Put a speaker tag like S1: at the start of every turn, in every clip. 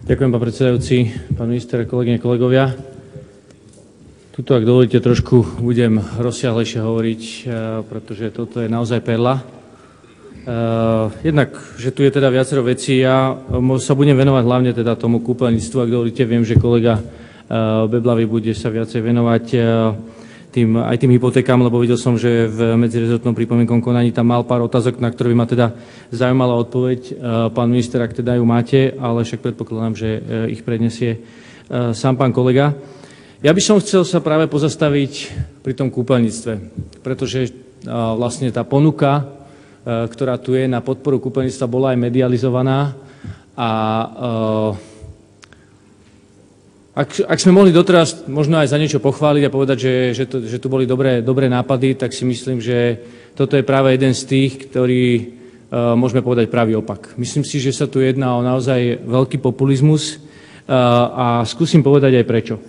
S1: Ďakujem, pán predsedajúci, pán minister, kolegyne, kolegovia. Tuto, ak dovolíte, trošku budem rozsiahlejšie hovoriť, pretože toto je naozaj perla. Jednak, že tu je teda viacero vecí, ja sa budem venovať hlavne teda tomu kúpeľníctvu, ak dovolíte, viem, že kolega Beblavý bude sa viacej venovať aj tým hypotékám, lebo videl som, že v medzirezortnom pripomienkovom konaní tam mal pár otázok, na ktoré by ma teda zaujímala odpoveď. Pán minister, ak teda ju máte, ale však predpokladám, že ich predniesie sám pán kolega. Ja by som chcel sa práve pozastaviť pri tom kúpeľníctve, pretože vlastne tá ponuka, ktorá tu je na podporu kúpeľníctva, bola aj medializovaná a ak sme mohli doteraz možno aj za niečo pochváliť a povedať, že tu boli dobré nápady, tak si myslím, že toto je práve jeden z tých, ktorý môžeme povedať pravý opak. Myslím si, že sa tu jedná o naozaj veľký populizmus a skúsim povedať aj prečo.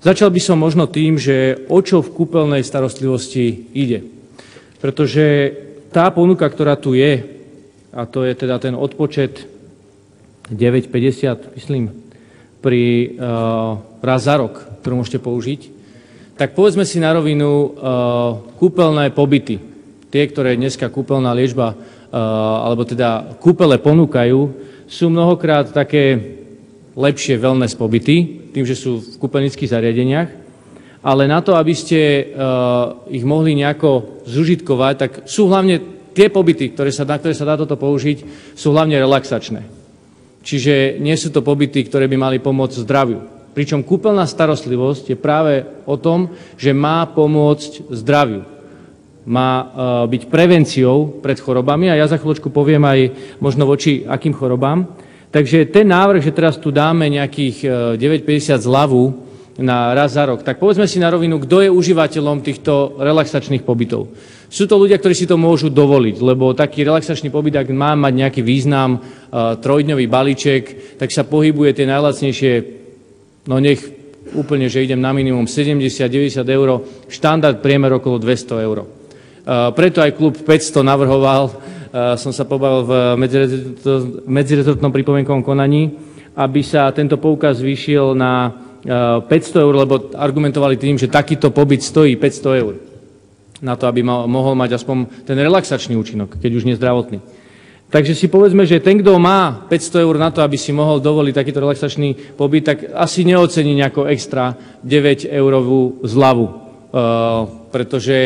S1: Začal by som možno tým, že o čo v kúpeľnej starostlivosti ide. Pretože tá ponuka, ktorá tu je, a to je teda ten odpočet 9,50, myslím, pri raz za rok, ktorú môžete použiť, tak povedzme si na rovinu kúpeľné pobyty. Tie, ktoré dneska kúpeľná liečba, alebo teda kúpele ponúkajú, sú mnohokrát také lepšie wellness pobyty, tým, že sú v kúpeľnických zariadeniach, ale na to, aby ste ich mohli nejako zužitkovať, tak sú hlavne tie pobyty, na ktoré sa dá toto použiť, sú hlavne relaxačné. Čiže nie sú to pobyty, ktoré by mali pomôcť zdraviu. Pričom kúpeľná starostlivosť je práve o tom, že má pomôcť zdraviu. Má byť prevenciou pred chorobami a ja za chvíľočku poviem aj možno voči akým chorobám. Takže ten návrh, že teraz tu dáme nejakých 9,50 zľavu na raz za rok, tak povedzme si na rovinu, kto je užívateľom týchto relaxačných pobytov. Sú to ľudia, ktorí si to môžu dovoliť, lebo taký relaxačný pobyt, ak má mať nejaký význam, trojdňový balíček, tak sa pohybuje tie najlacnejšie, no nech úplne, že idem na minimum 70-90 eur, štandard priemer okolo 200 eur. Preto aj klub 500 navrhoval, som sa pobavil v medzirezortnom pripomienkovom konaní, aby sa tento poukaz zvýšil na 500 eur, lebo argumentovali tým, že takýto pobyt stojí 500 eur. Na to, aby mohol mať aspoň ten relaxačný účinok, keď už nie zdravotný. Takže si povedzme, že ten, kto má 500 eur na to, aby si mohol dovoliť takýto relaxačný pobyt, tak asi neocení nejako extra 9-eurovú zľavu. Pretože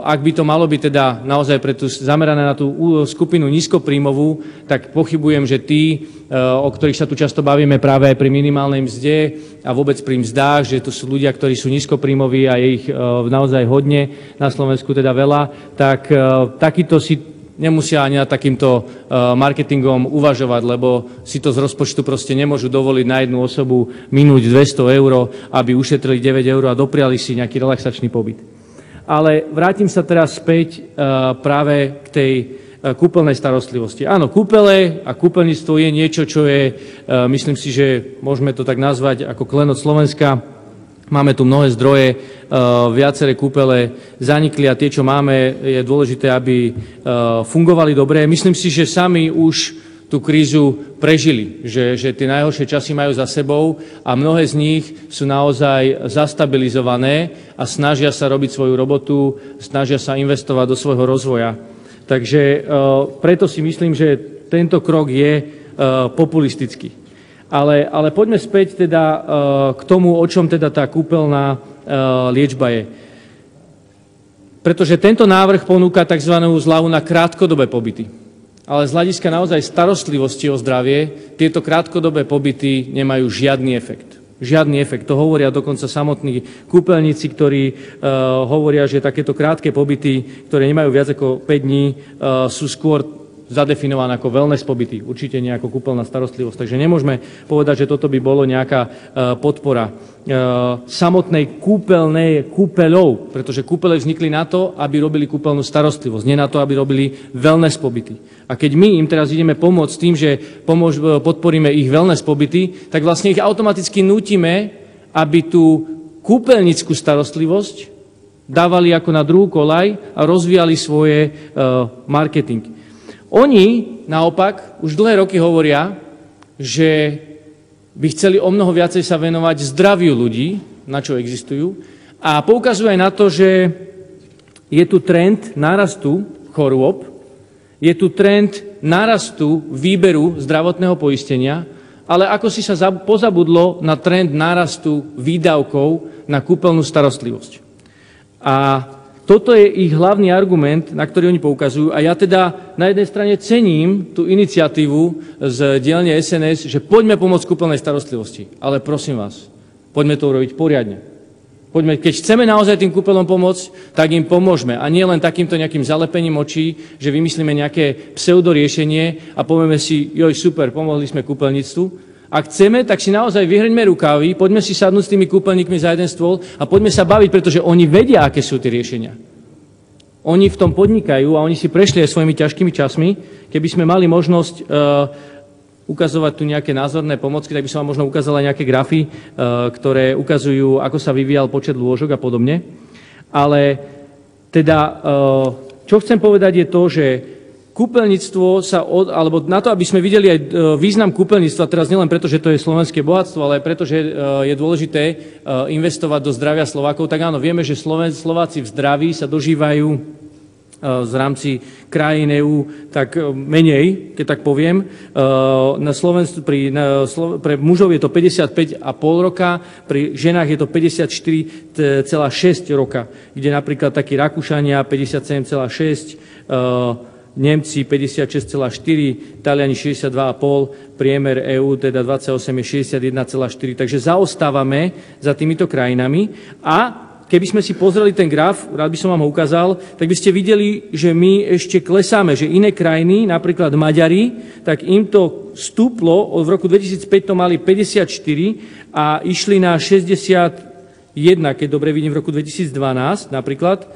S1: ak by to malo byť teda naozaj zamerané na tú skupinu nízkopríjmovú, tak pochybujem, že tí, o ktorých sa tu často bavíme práve aj pri minimálnej mzde a vôbec pri mzdách, že to sú ľudia, ktorí sú nízkopríjmoví a je ich naozaj hodne, na Slovensku teda veľa, tak takýto si nemusia ani nad takýmto marketingom uvažovať, lebo si to z rozpočtu proste nemôžu dovoliť na jednu osobu minúť 200 eur, aby ušetrili 9 eur a dopriali si nejaký relaxačný pobyt. Ale vrátim sa teraz späť práve k tej kúpeľnej starostlivosti. Áno, kúpele a kúpeľníctvo je niečo, čo je, myslím si, že môžeme to tak nazvať ako klenot Slovenska. Máme tu mnohé zdroje, viaceré kúpele zanikli a tie, čo máme, je dôležité, aby fungovali dobre. Myslím si, že sami už tú krízu prežili, že tie najhoršie časy majú za sebou a mnohé z nich sú naozaj zastabilizované a snažia sa robiť svoju robotu, snažia sa investovať do svojho rozvoja. Takže preto si myslím, že tento krok je populistický. Ale poďme späť teda k tomu, o čom teda tá kúpeľná liečba je. Pretože tento návrh ponúka tzv. Zľavu na krátkodobé pobyty. Ale z hľadiska naozaj starostlivosti o zdravie tieto krátkodobé pobyty nemajú žiadny efekt. Žiadny efekt. To hovoria dokonca samotní kúpeľníci, ktorí hovoria, že takéto krátke pobyty, ktoré nemajú viac ako 5 dní, sú skôr zadefinované ako wellness pobyty, určite nie ako kúpeľná starostlivosť. Takže nemôžeme povedať, že toto by bolo nejaká podpora samotnej kúpeľov, pretože kúpele vznikli na to, aby robili kúpeľnú starostlivosť, nie na to, aby robili wellness pobyty. A keď my im teraz ideme pomôcť tým, že podporíme ich wellness pobyty, tak vlastne ich automaticky nútime, aby tú kúpeľnickú starostlivosť dávali ako na druhú koľaj a rozvíjali svoje marketing. Oni naopak už dlhé roky hovoria, že by chceli o mnoho viacej sa venovať zdraviu ľudí, na čo existujú, a poukazujú aj na to, že je tu trend nárastu chorôb, je tu trend nárastu výberu zdravotného poistenia, ale ako si sa pozabudlo na trend nárastu výdavkov na kúpeľnú starostlivosť. A toto je ich hlavný argument, na ktorý oni poukazujú. A ja teda na jednej strane cením tú iniciatívu z dielne SNS, že poďme pomôcť kúpeľnej starostlivosti. Ale prosím vás, poďme to urobiť poriadne. Poďme, keď chceme naozaj tým kúpeľom pomôcť, tak im pomôžme. A nie len takýmto nejakým zalepením očí, že vymyslíme nejaké pseudoriešenie a povieme si, joj super, pomohli sme kúpeľníctvu. Ak chceme, tak si naozaj vyhrňme rukávy, poďme si sadnúť s tými kúpeľníkmi za jeden stôl a poďme sa baviť, pretože oni vedia, aké sú tie riešenia. Oni v tom podnikajú a oni si prešli aj svojimi ťažkými časmi. Keby sme mali možnosť ukazovať tu nejaké názorné pomocky, tak by som vám možno ukázal aj nejaké grafy, ktoré ukazujú, ako sa vyvíjal počet lôžok a podobne. Ale teda, čo chcem povedať je to, že kúpeľníctvo alebo na to, aby sme videli aj význam kúpeľníctva, teraz nielen preto, že to je slovenské bohatstvo, ale aj preto, že je dôležité investovať do zdravia Slovákov, tak áno, vieme, že Slováci v zdraví sa dožívajú v rámci krajín EÚ tak menej, keď tak poviem. Na Slovensku pre mužov je to 55,5 roka, pri ženách je to 54,6 roka, kde napríklad takí Rakúšania 57,6, Nemci 56,4, Taliani 62,5, priemer EÚ teda 28 je 61,4, takže zaostávame za týmito krajinami a keby sme si pozreli ten graf, rád by som vám ho ukázal, tak by ste videli, že my ešte klesáme, že iné krajiny, napríklad Maďari, tak im to stúplo, v roku 2005 to mali 54 a išli na 61, keď dobre vidím, v roku 2012 napríklad.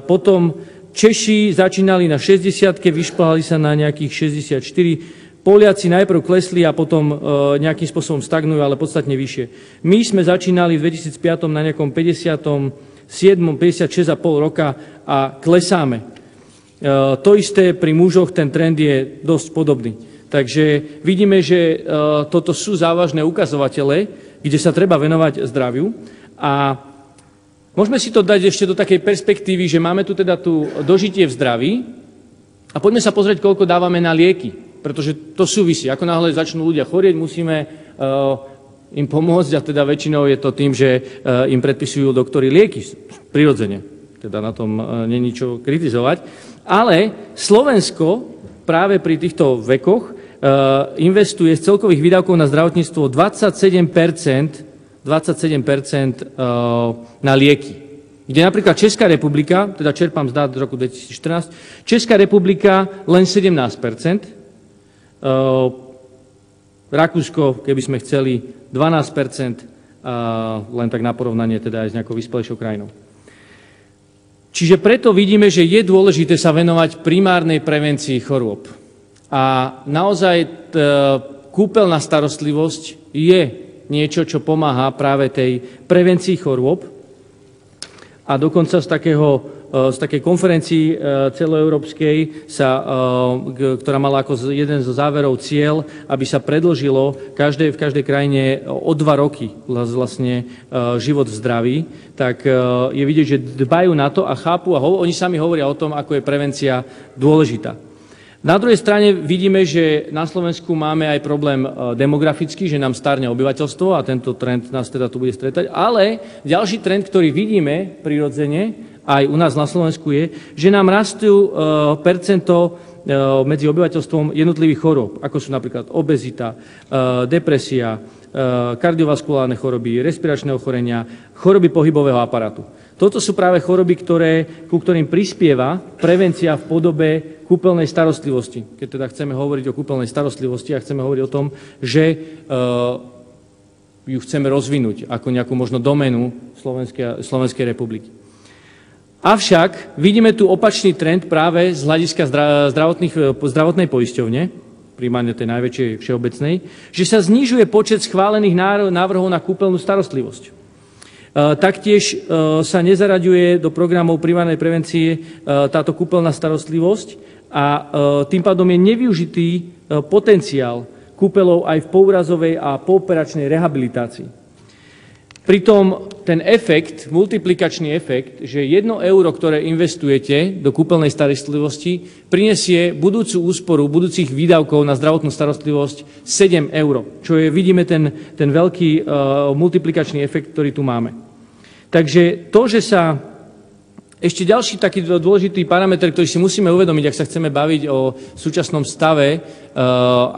S1: Potom Češi začínali na 60, vyšplhali sa na nejakých 64, Poliaci najprv klesli a potom nejakým spôsobom stagnujú, ale podstatne vyššie. My sme začínali v 2005 na nejakom 57, 56,5 roka a klesáme. To isté pri mužoch, ten trend je dosť podobný. Takže vidíme, že toto sú závažné ukazovatele, kde sa treba venovať zdraviu a môžeme si to dať ešte do takej perspektívy, že máme tu teda tu dožitie v zdraví a poďme sa pozrieť, koľko dávame na lieky, pretože to súvisí. Ako náhle začnú ľudia chorieť, musíme im pomôcť a teda väčšinou je to tým, že im predpisujú doktori lieky, prirodzene. Teda na tom nie je ničo kritizovať. Ale Slovensko práve pri týchto vekoch investuje z celkových výdavkov na zdravotníctvo 27% na lieky. Kde napríklad Česká republika, teda čerpám z dát z roku 2014, Česká republika len 17%, Rakúsko, keby sme chceli, 12%, len tak na porovnanie teda aj s nejakou vyspelejšou krajinou. Čiže preto vidíme, že je dôležité sa venovať primárnej prevencii chorôb. A naozaj kúpeľná starostlivosť je niečo, čo pomáha práve tej prevencii chorôb. A dokonca z takej konferencii celoeurópskej, ktorá mala ako jeden zo záverov cieľ, aby sa predĺžilo v každej krajine o 2 roky vlastne život v zdraví, tak je vidieť, že dbajú na to a chápu a oni sami hovoria o tom, ako je prevencia dôležitá. Na druhej strane vidíme, že na Slovensku máme aj problém demografický, že nám starne obyvateľstvo a tento trend nás teda tu bude stretať. Ale ďalší trend, ktorý vidíme prirodzene aj u nás na Slovensku je, že nám rastú percento medzi obyvateľstvom jednotlivých chorôb, ako sú napríklad obezita, depresia, kardiovaskulárne choroby, respiračné ochorenia, choroby pohybového aparátu. Toto sú práve choroby, ku ktorým prispieva prevencia v podobe kúpeľnej starostlivosti. Keď teda chceme hovoriť o kúpeľnej starostlivosti a chceme hovoriť o tom, že ju chceme rozvinúť ako nejakú možno doménu Slovenskej republiky. Avšak vidíme tu opačný trend práve z hľadiska zdravotnej poisťovne, primárne tej najväčšej všeobecnej, že sa znižuje počet schválených návrhov na kúpeľnú starostlivosť. Taktiež sa nezaraďuje do programov primárnej prevencie táto kúpeľná starostlivosť a tým pádom je nevyužitý potenciál kúpeľov aj v poúrazovej a pooperačnej rehabilitácii. Pritom ten efekt, multiplikačný efekt, že 1 euro, ktoré investujete do kúpeľnej starostlivosti, prinesie budúcu úsporu budúcich výdavkov na zdravotnú starostlivosť 7 eur, čo je, vidíme, ten veľký multiplikačný efekt, ktorý tu máme. Takže to, že sa ešte ďalší taký dôležitý parameter, ktorý si musíme uvedomiť, ak sa chceme baviť o súčasnom stave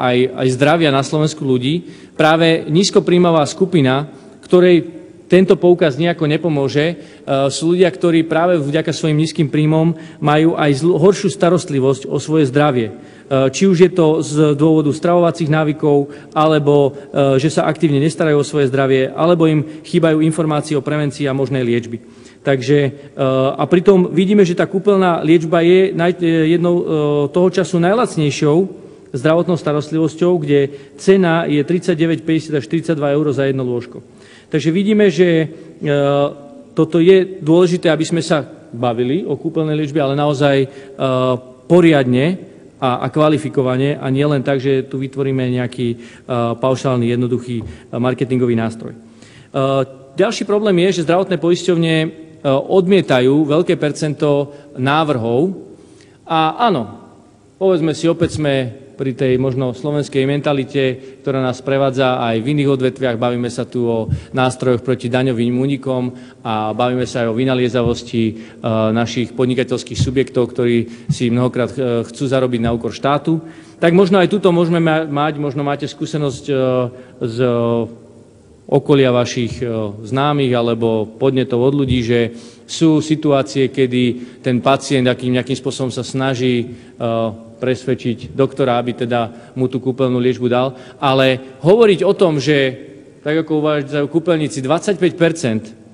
S1: aj zdravia na Slovensku ľudí, práve nízkopríjmová skupina, ktorej tento poukaz nejako nepomôže, sú ľudia, ktorí práve vďaka svojim nízkym príjmom majú aj horšiu starostlivosť o svoje zdravie. Či už je to z dôvodu stravovacích návykov, alebo že sa aktívne nestarajú o svoje zdravie, alebo im chýbajú informácie o prevencii a možnej liečby. Takže, a pritom vidíme, že tá kúpeľná liečba je jednou toho času najlacnejšou zdravotnou starostlivosťou, kde cena je 39,50 až 42 eur za jedno lôžko. Takže vidíme, že toto je dôležité, aby sme sa bavili o kúpeľnej liečbe, ale naozaj poriadne a kvalifikovane, a nie len tak, že tu vytvoríme nejaký paušálny, jednoduchý marketingový nástroj. Ďalší problém je, že zdravotné poisťovne odmietajú veľké percento návrhov a áno, povedzme si, opäť sme pri tej možno slovenskej mentalite, ktorá nás prevádza aj v iných odvetviach. Bavíme sa tu o nástrojoch proti daňovým únikom a bavíme sa aj o vynaliezavosti našich podnikateľských subjektov, ktorí si mnohokrát chcú zarobiť na úkor štátu. Tak možno aj tuto môžeme mať, možno máte skúsenosť z okolia vašich známych alebo podnetov od ľudí, že sú situácie, kedy ten pacient nejakým spôsobom sa snaží presvedčiť doktora, aby teda mu tú kúpeľnú liečbu dal. Ale hovoriť o tom, že, tak ako uvádzajú kúpeľníci, 25%,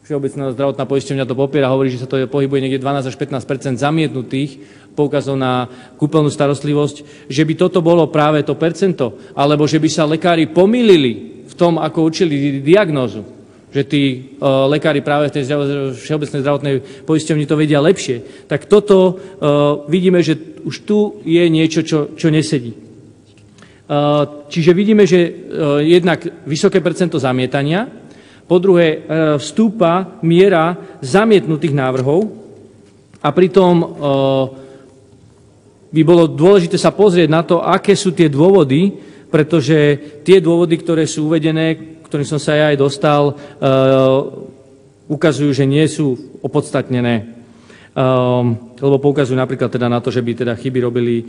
S1: Všeobecná zdravotná poisťovňa to popiera, hovorí, že sa to pohybuje niekde 12 až 15% zamietnutých poukazov na kúpeľnú starostlivosť, že by toto bolo práve to percento, alebo že by sa lekári pomýlili v tom, ako určili diagnózu, že tí lekári práve v tej Všeobecnej zdravotnej poisťovni to vedia lepšie, tak toto vidíme, že už tu je niečo, čo nesedí. Čiže vidíme, že jednak vysoké percento zamietania, po druhé vstúpa miera zamietnutých návrhov a pritom by bolo dôležité sa pozrieť na to, aké sú tie dôvody, pretože tie dôvody, ktoré sú uvedené, ktorým som sa ja aj dostal, ukazujú, že nie sú opodstatnené, lebo poukazujú napríklad teda na to, že by teda chyby robili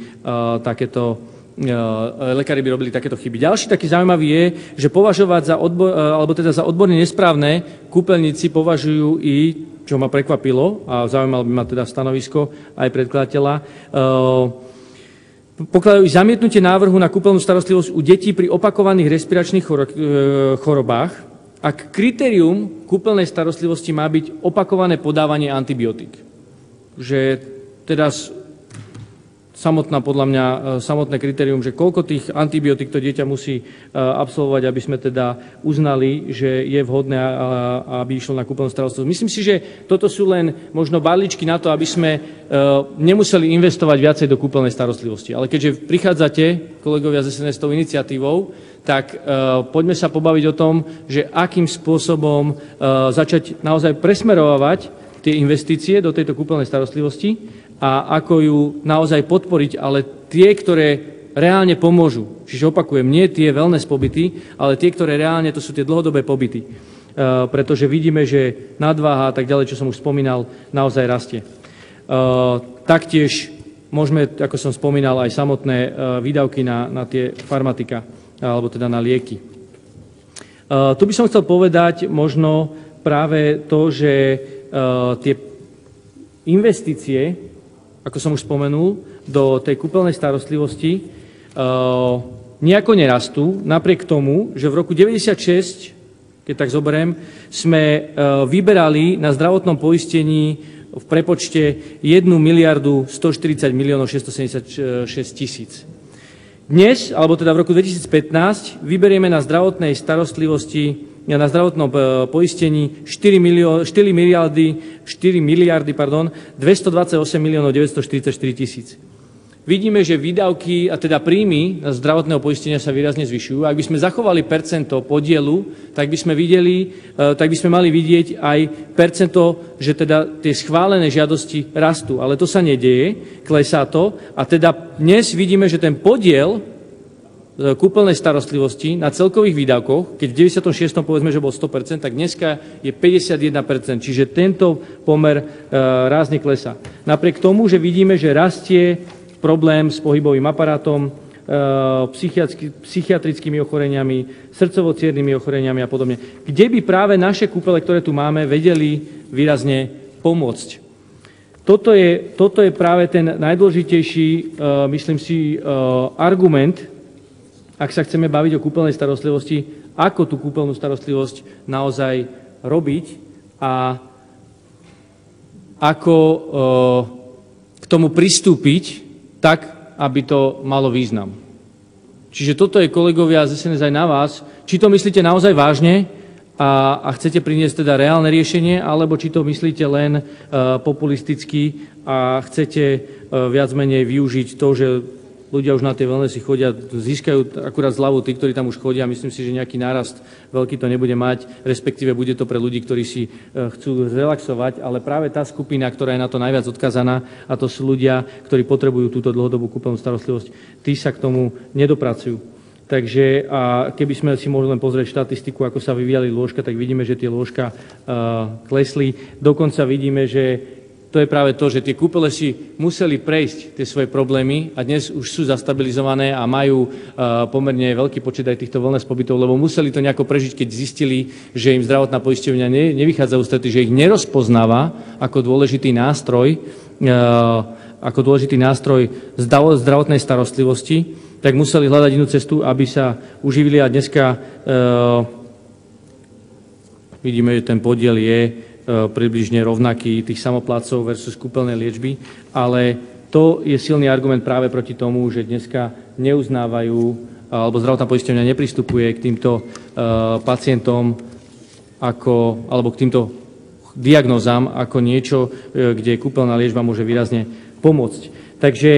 S1: lekári by robili takéto chyby. Ďalší taký zaujímavý je, že považovať za odborne nesprávne kúpeľníci považujú i, čo ma prekvapilo, a zaujímalo by ma teda stanovisko aj predkladateľa, pokladajú zamietnutie návrhu na kúpeľnú starostlivosť u detí pri opakovaných respiračných chorobách, ak kritérium kúpeľnej starostlivosti má byť opakované podávanie antibiotík. Že teda samotné kritérium, že koľko tých antibiotík to dieťa musí absolvovať, aby sme teda uznali, že je vhodné, aby išlo na kúpeľnú starostlivosť. Myslím si, že toto sú len možno balíčky na to, aby sme nemuseli investovať viacej do kúpeľnej starostlivosti. Ale keďže prichádzate, kolegovia z SNS, s tou iniciatívou, tak poďme sa pobaviť o tom, že akým spôsobom začať naozaj presmerovať tie investície do tejto kúpeľnej starostlivosti a ako ju naozaj podporiť, ale tie, ktoré reálne pomôžu. Čiže opakujem, nie tie wellness pobyty, ale tie, ktoré reálne, to sú tie dlhodobé pobyty. Pretože vidíme, že nadváha a tak ďalej, čo som už spomínal, naozaj rastie. Taktiež môžeme, ako som spomínal, aj samotné výdavky na tie farmatika, alebo teda na lieky. Tu by som chcel povedať možno práve to, že tie investície, ako som už spomenul, do tej kúpeľnej starostlivosti nejako nerastú, napriek tomu, že v roku 1996, keď tak zoberiem, sme vyberali na zdravotnom poistení v prepočte 1 miliardu 140 miliónov 676 tisíc. Dnes, alebo teda v roku 2015, vyberieme na zdravotnej starostlivosti, na zdravotnom poistení 4 miliardy 228 miliónov 944 tisíc. vidíme, že výdavky, a teda príjmy zdravotného poistenia sa výrazne zvyšujú. Ak by sme zachovali percento podielu, tak by sme mali vidieť aj percento, že teda tie schválené žiadosti rastú. Ale to sa nedieje, klesá to. A teda dnes vidíme, že ten podiel kúpeľnej starostlivosti na celkových výdavkoch, keď v 96. povedzme, že bol 100%, tak dneska je 51%, čiže tento pomer rázne klesá. Napriek tomu, že vidíme, že rastie problém s pohybovým aparátom, psychiatrickými ochoreniami, srdcovo-cievnymi ochoreniami a podobne, kde by práve naše kúpele, ktoré tu máme, vedeli výrazne pomôcť. Toto je práve ten najdôležitejší, myslím si, argument, ak sa chceme baviť o kúpeľnej starostlivosti, ako tú kúpeľnú starostlivosť naozaj robiť a ako k tomu pristúpiť tak, aby to malo význam. Čiže toto je, kolegovia z SNS, aj na vás, či to myslíte naozaj vážne a chcete priniesť teda reálne riešenie, alebo či to myslíte len populisticky a chcete viac menej využiť to, že ľudia už na tie wellnessy chodia, získajú akurát zľavu tí, ktorí tam už chodia. Myslím si, že nejaký nárast veľký to nebude mať, respektíve bude to pre ľudí, ktorí si chcú zrelaxovať, ale práve tá skupina, ktorá je na to najviac odkazaná, a to sú ľudia, ktorí potrebujú túto dlhodobú kúpeľnú starostlivosť, tí sa k tomu nedopracujú. Takže a keby sme si mohli len pozrieť štatistiku, ako sa vyvíjali lôžka, tak vidíme, že tie lôžka klesli. Dokonca vidíme, že to je práve to, že tie kúpele si museli prejsť tie svoje problémy a dnes už sú zastabilizované a majú pomerne veľký počet aj týchto wellness pobytov, lebo museli to nejako prežiť, keď zistili, že im zdravotná poisťovňa nevychádza ústrety, že ich nerozpoznáva ako dôležitý nástroj zdravotnej starostlivosti, tak museli hľadať inú cestu, aby sa uživili a dneska vidíme, že ten podiel je približne rovnaký tých samoplácov versus kúpeľnej liečby, ale to je silný argument práve proti tomu, že dneska neuznávajú, alebo zdravotná poisťovňa nepristupuje k týmto pacientom alebo k týmto diagnózam ako niečo, kde kúpeľná liečba môže výrazne pomôcť. Takže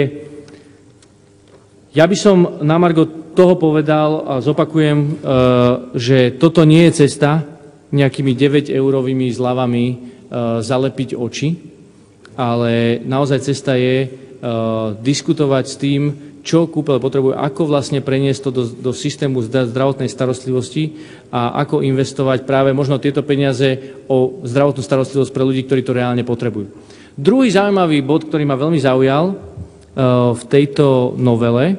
S1: ja by som na margo toho povedal a zopakujem, že toto nie je cesta nejakými 9-eurovými zľavami zalepiť oči, ale naozaj cesta je diskutovať s tým, čo kúpeľ potrebuje, ako vlastne preniesť to do systému zdravotnej starostlivosti a ako investovať práve možno tieto peniaze o zdravotnú starostlivosť pre ľudí, ktorí to reálne potrebujú. Druhý zaujímavý bod, ktorý ma veľmi zaujal v tejto novele,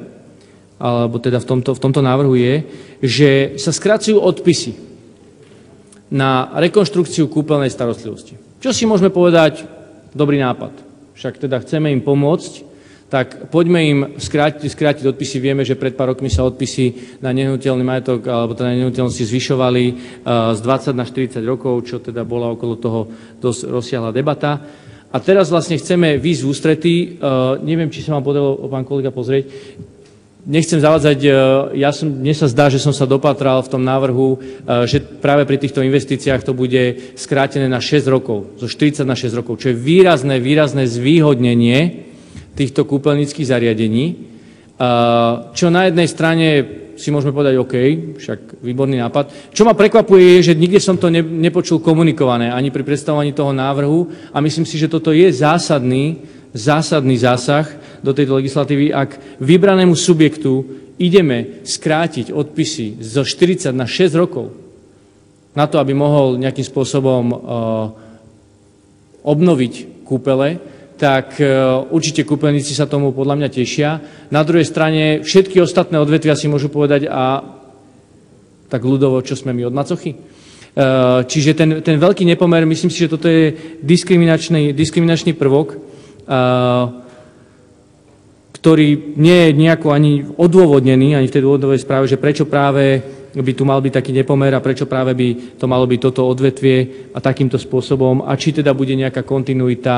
S1: alebo teda v tomto návrhu je, že sa skracujú odpisy na rekonštrukciu kúpeľnej starostlivosti. Čo si môžeme povedať? Dobrý nápad. Však teda chceme im pomôcť, tak poďme im skrátiť odpisy. Vieme, že pred pár rokmi sa odpisy na nehnuteľný majetok alebo teda na nehnuteľnosti zvyšovali z 20 na 40 rokov, čo teda bola okolo toho dosť rozsiahla debata. A teraz vlastne chceme výjsť v ústretí. Neviem, či sa vám podarilo, pán kolega, pozrieť. Nechcem zavádzať, mne sa zdá, že som sa dopatral v tom návrhu, že práve pri týchto investíciách to bude skrátené na 6 rokov, zo 40 na 6 rokov, čo je výrazné zvýhodnenie týchto kúpeľníckych zariadení, čo na jednej strane si môžeme povedať, OK, však výborný nápad. Čo ma prekvapuje je, že nikde som to nepočul komunikované ani pri predstavovaní toho návrhu a myslím si, že toto je zásadný zásah do tejto legislatívy, ak vybranému subjektu ideme skrátiť odpisy zo 40 na 6 rokov na to, aby mohol nejakým spôsobom obnoviť kúpele, tak určite kúpeľníci sa tomu podľa mňa tešia. Na druhej strane všetky ostatné odvetvia si môžu povedať a tak ľudovo, čo sme my od macochy. Čiže ten veľký nepomer, myslím si, že toto je diskriminačný prvok, ktorý nie je nejako ani odôvodnený, ani v tej dôvodovej správe, že prečo práve by tu mal byť taký nepomer a prečo práve by to malo byť toto odvetvie a takýmto spôsobom a či teda bude nejaká kontinuita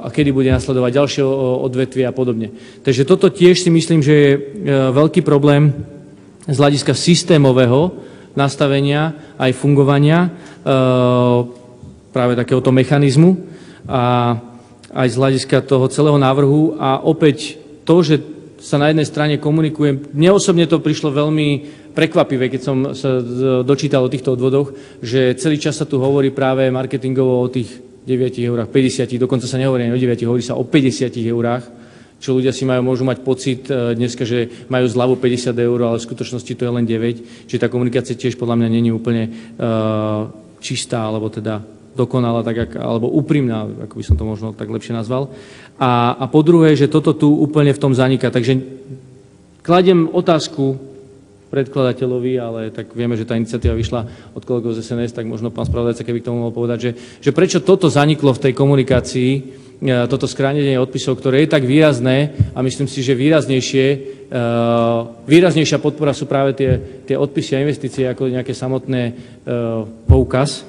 S1: a kedy bude nasledovať ďalšie odvetvie a podobne. Takže toto tiež si myslím, že je veľký problém z hľadiska systémového nastavenia aj fungovania práve takéhoto mechanizmu a aj z hľadiska toho celého návrhu a opäť to, že sa na jednej strane komunikuje, mne osobne to prišlo veľmi prekvapivé, keď som sa dočítal o týchto odvodoch, že celý čas sa tu hovorí práve marketingovo o tých 9 eurách, 50, dokonca sa nehovorí ani o 9, hovorí sa o 50 eurách, čo ľudia si môžu mať pocit dneska, že majú zľavu 50 eur, ale v skutočnosti to je len 9, čiže tá komunikácia tiež podľa mňa nie je úplne čistá, alebo teda dokonalá, alebo úprimná, ako by som to možno tak lepšie nazval. A po druhé, že toto tu úplne v tom zaniká. Takže kladiem otázku predkladateľovi, ale tak vieme, že tá iniciatíva vyšla od kolegov z SNS, tak možno pán spravodajca, keby k tomu mohol povedať, že prečo toto zaniklo v tej komunikácii, toto skránenie odpisov, ktoré je tak výrazné a myslím si, že výraznejšia podpora sú práve tie odpisy a investície ako nejaké samotné poukaz.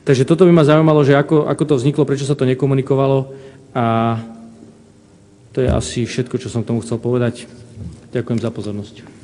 S1: Takže toto by ma zaujímalo, že ako to vzniklo, prečo sa to nekomunikovalo a to je asi všetko, čo som k tomu chcel povedať. Ďakujem za pozornosť.